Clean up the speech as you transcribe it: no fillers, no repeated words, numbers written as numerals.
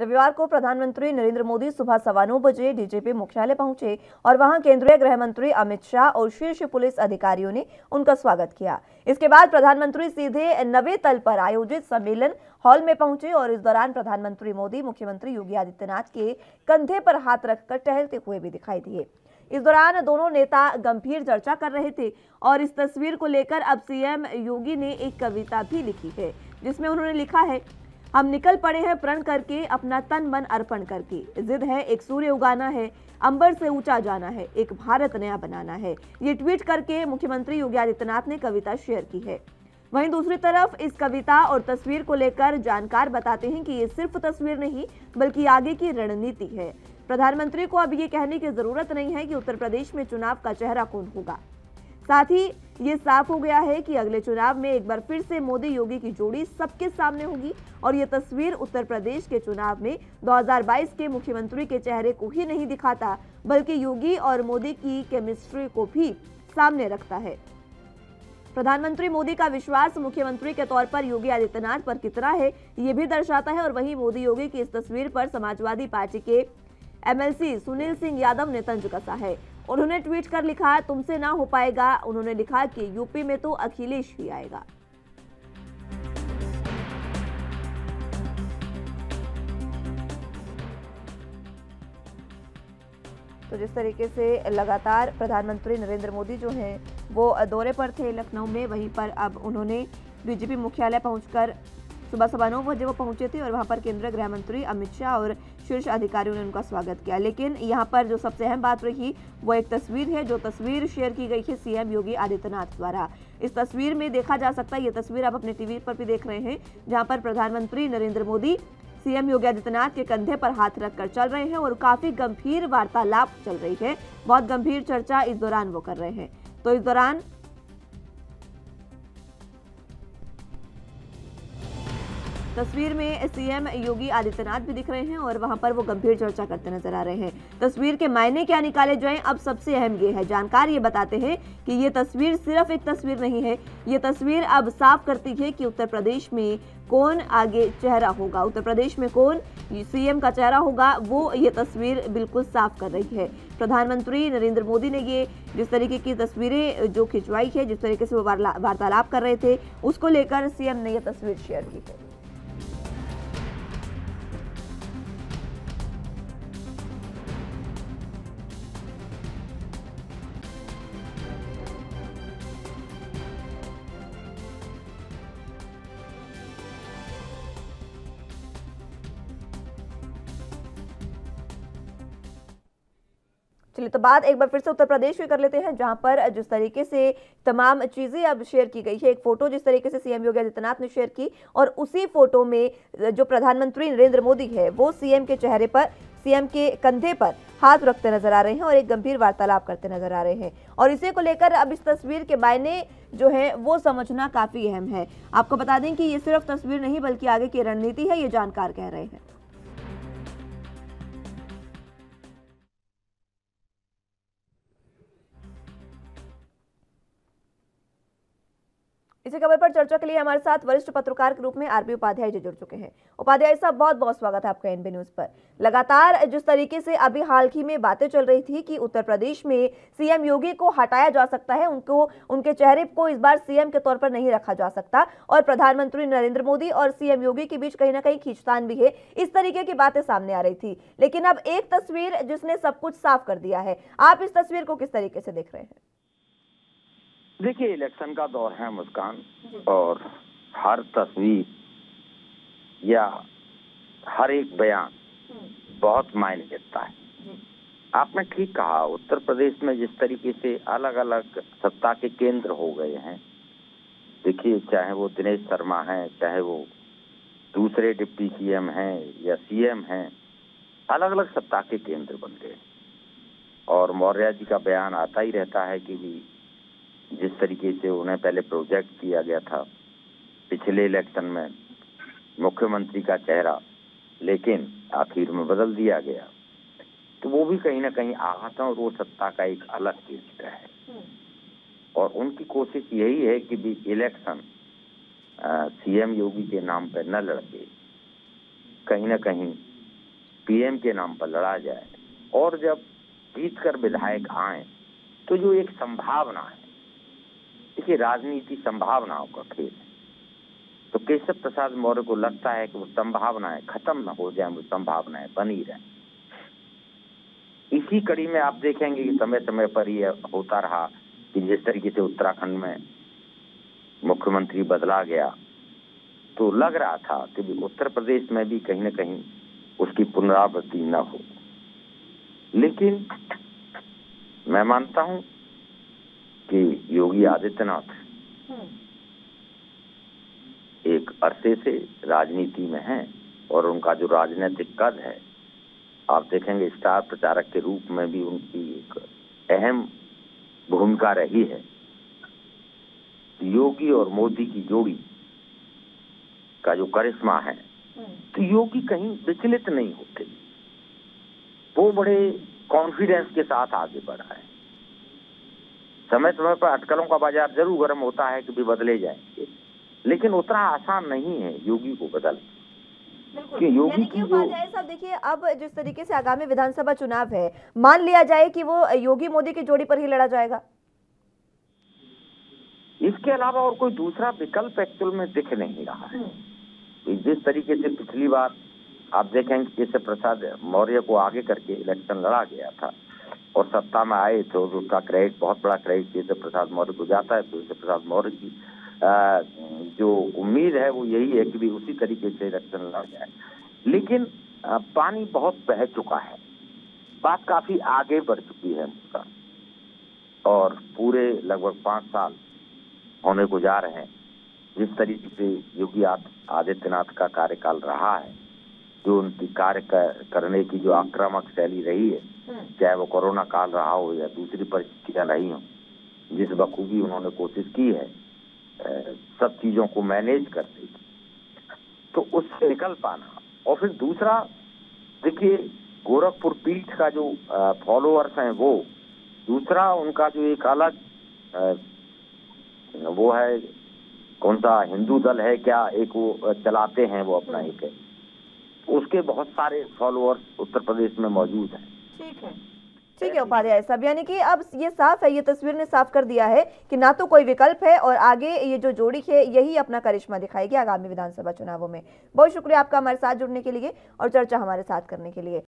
रविवार को प्रधानमंत्री नरेंद्र मोदी सुबह 9:15 बजे डीजीपी मुख्यालय पहुंचे और वहां केंद्रीय गृह मंत्री अमित शाह और शीर्ष पुलिस अधिकारियों ने उनका स्वागत किया। इसके बाद प्रधानमंत्री सीधे 9वें तल पर आयोजित सम्मेलन हॉल में पहुंचे और इस दौरान प्रधानमंत्री मोदी मुख्यमंत्री योगी आदित्यनाथ के कंधे पर हाथ रखकर टहलते हुए भी दिखाई दिए। इस दौरान दोनों नेता गंभीर चर्चा कर रहे थे और इस तस्वीर को लेकर अब सीएम योगी ने एक कविता भी लिखी है, जिसमें उन्होंने लिखा है, हम निकल पड़े हैं प्रण करके, अपना तन मन अर्पण करके। जिद है एक सूर्य उगाना है, अंबर से ऊंचा जाना है, एक भारत नया बनाना है। ये ट्वीट करके मुख्यमंत्री योगी आदित्यनाथ ने कविता शेयर की है। वहीं दूसरी तरफ इस कविता और तस्वीर को लेकर जानकार बताते हैं कि ये सिर्फ तस्वीर नहीं बल्कि आगे की रणनीति है। प्रधानमंत्री को अब ये कहने की जरूरत नहीं है कि उत्तर प्रदेश में चुनाव का चेहरा कौन होगा। साथ ही ये साफ हो गया है कि अगले चुनाव में एक बार फिर से मोदी योगी की जोड़ी सबके सामने होगी और ये तस्वीर उत्तर प्रदेश के चुनाव में 2022 के मुख्यमंत्री के चेहरे को ही नहीं दिखाता बल्कि योगी और मोदी की केमिस्ट्री को भी सामने रखता है। प्रधानमंत्री मोदी का विश्वास मुख्यमंत्री के तौर पर योगी आदित्यनाथ पर कितना है ये भी दर्शाता है। और वहीं मोदी योगी की इस तस्वीर पर समाजवादी पार्टी के एमएलसी सुनील सिंह यादव ने तंज कसा है। उन्होंने ट्वीट कर लिखा, तुमसे ना हो पाएगा। उन्होंने लिखा कि यूपी में तो अखिलेश ही आएगा। तो जिस तरीके से लगातार प्रधानमंत्री नरेंद्र मोदी जो हैं वो दौरे पर थे लखनऊ में, वहीं पर अब उन्होंने डीजीपी मुख्यालय पहुंचकर सुबह 9:15 बजे वो पहुंचे थे और वहां पर केंद्रीय गृह मंत्री अमित शाह और शीर्ष अधिकारियों ने उनका स्वागत किया। लेकिन यहां पर जो सबसे अहम बात रही वो एक तस्वीर है, जो तस्वीर शेयर की गई है सीएम योगी आदित्यनाथ द्वारा। इस तस्वीर में देखा जा सकता है, ये तस्वीर आप अपने टीवी पर भी देख रहे हैं, जहां पर प्रधानमंत्री नरेंद्र मोदी सीएम योगी आदित्यनाथ के कंधे पर हाथ रखकर चल रहे हैं और काफी गंभीर वार्तालाप चल रही है। बहुत गंभीर चर्चा इस दौरान वो कर रहे हैं। तो इस दौरान तस्वीर में सीएम योगी आदित्यनाथ भी दिख रहे हैं और वहां पर वो गंभीर चर्चा करते नजर आ रहे हैं। तस्वीर के मायने क्या निकाले जाएं, अब सबसे अहम ये है, जानकार ये बताते हैं कि ये तस्वीर सिर्फ एक तस्वीर नहीं है, ये तस्वीर अब साफ करती है कि उत्तर प्रदेश में कौन आगे चेहरा होगा, उत्तर प्रदेश में कौन सीएम का चेहरा होगा, वो ये तस्वीर बिल्कुल साफ कर रही है। प्रधानमंत्री नरेंद्र मोदी ने ये जिस तरीके की तस्वीरें जो खिंचवाई है, जिस तरीके से वो वार्तालाप कर रहे थे, उसको लेकर सीएम ने यह तस्वीर शेयर की है। चलिए तो बात एक बार फिर से उत्तर प्रदेश की कर लेते हैं, जहां पर जिस तरीके से तमाम चीजें अब शेयर की गई है। एक फोटो जिस तरीके से सीएम योगी आदित्यनाथ ने शेयर की और उसी फोटो में जो प्रधानमंत्री नरेंद्र मोदी है वो सीएम के चेहरे पर, सीएम के कंधे पर हाथ रखते नजर आ रहे हैं और एक गंभीर वार्तालाप करते नजर आ रहे हैं। और इसी को लेकर अब इस तस्वीर के मायने जो है वो समझना काफी अहम है। आपको बता दें कि ये सिर्फ तस्वीर नहीं बल्कि आगे की रणनीति है, ये जानकार कह रहे हैं। इसी खबर पर चर्चा के लिए हमारे साथ वरिष्ठ पत्रकार के रूप में आरपी उपाध्याय जी जुड़ चुके हैं। उपाध्याय साहब, बहुत बहुत स्वागत है आपका एनबी न्यूज पर। लगातार जिस तरीके से अभी हाल ही में बातें चल रही थी कि उत्तर प्रदेश में सीएम योगी को हटाया जा सकता है, उनको उनके चेहरे को इस बार सीएम के तौर पर नहीं रखा जा सकता और प्रधानमंत्री नरेंद्र मोदी और सीएम योगी के बीच कहीं ना कहीं खींचतान भी है, इस तरीके की बातें सामने आ रही थी। लेकिन अब एक तस्वीर जिसने सब कुछ साफ कर दिया है, आप इस तस्वीर को किस तरीके से देख रहे हैं? देखिए, इलेक्शन का दौर है मुस्कान, और हर तस्वीर या हर एक बयान बहुत मायने रखता है। आपने ठीक कहा, उत्तर प्रदेश में जिस तरीके से अलग अलग सत्ता के केंद्र हो गए हैं, देखिए चाहे वो दिनेश शर्मा हैं, चाहे वो दूसरे डिप्टी सीएम हैं या सीएम हैं, अलग अलग सत्ता के केंद्र बन गए। और मौर्य जी का बयान आता ही रहता है कि भी जिस तरीके से उन्हें पहले प्रोजेक्ट किया गया था पिछले इलेक्शन में मुख्यमंत्री का चेहरा, लेकिन आखिर में बदल दिया गया, तो वो भी कहीं ना कहीं आहत है और वो सत्ता का एक अलग केंद्र है। और उनकी कोशिश यही है कि भी इलेक्शन सीएम योगी के नाम पर न लड़के, कहीं ना कहीं पीएम के नाम पर लड़ा जाए और जब जीतकर विधायक आए तो जो एक संभावना है, देखिए राजनीति संभावनाओं का खेल है, तो केशव प्रसाद मौर्य को लगता है कि वो संभावनाएं खत्म न हो जाए, वो संभावनाएं बनी रहें। इसी कड़ी में आप देखेंगे कि समय समय पर यह होता रहा कि जिस तरीके से उत्तराखंड में मुख्यमंत्री बदला गया तो लग रहा था कि उत्तर प्रदेश में भी कहीं न कहीं उसकी पुनरावृत्ति न हो। लेकिन मैं मानता हूं कि योगी आदित्यनाथ एक अरसे से राजनीति में हैं और उनका जो राजनीतिक कद है, आप देखेंगे स्टार प्रचारक के रूप में भी उनकी एक अहम भूमिका रही है। योगी और मोदी की जोड़ी का जो करिश्मा है, तो योगी कहीं विचलित नहीं होते, वो बड़े कॉन्फिडेंस के साथ आगे बढ़ा है। समय समय पर अटकलों का बाजार जरूर गर्म होता है कि भी बदले जाएंगे, लेकिन उतना आसान नहीं है योगी को बदलना। यानी कि उपाध्याय साहब देखिए, अब जिस तरीके से आगामी विधानसभा चुनाव है, मान लिया जाए कि वो योगी मोदी की जोड़ी पर ही लड़ा जाएगा, इसके अलावा और कोई दूसरा विकल्प एक्चुअल में दिख नहीं रहा है। जिस तरीके से पिछली बार आप देखेंगे केशव प्रसाद मौर्य को आगे करके इलेक्शन लड़ा गया था और सत्ता में आए तो उसका क्रेडिट, बहुत बड़ा क्रेडिट केशव प्रसाद मौर्य को जाता है। तो केशव प्रसाद मौर्य की जो उम्मीद है वो यही है कि भी उसी तरीके से इलेक्शन लड़ जाए। लेकिन पानी बहुत बह चुका है, बात काफी आगे बढ़ चुकी है उसका, और पूरे लगभग 5 साल होने को जा रहे हैं जिस तरीके से योगी आदित्यनाथ का कार्यकाल रहा है, जो उनकी कार्य करने की जो आक्रामक शैली रही है, चाहे वो कोरोना काल रहा हो या दूसरी परिस्थितियां रही हो, जिस बखूबी उन्होंने कोशिश की है सब चीजों को मैनेज करने की, तो उससे निकल पाना। और फिर दूसरा देखिए, गोरखपुर पीठ का जो फॉलोअर्स हैं वो, दूसरा उनका जो एक अलग वो है, कौन सा हिंदू दल है क्या, एक वो चलाते हैं वो अपना एक है, उसके बहुत सारे फॉलोअर्स उत्तर प्रदेश में मौजूद हैं। ठीक है उपाध्याय साहब, यानी कि अब ये साफ है, ये तस्वीर ने साफ कर दिया है कि ना तो कोई विकल्प है और आगे ये जो जोड़ी है यही अपना करिश्मा दिखाएगी आगामी विधानसभा चुनावों में। बहुत शुक्रिया आपका हमारे साथ जुड़ने के लिए और चर्चा हमारे साथ करने के लिए।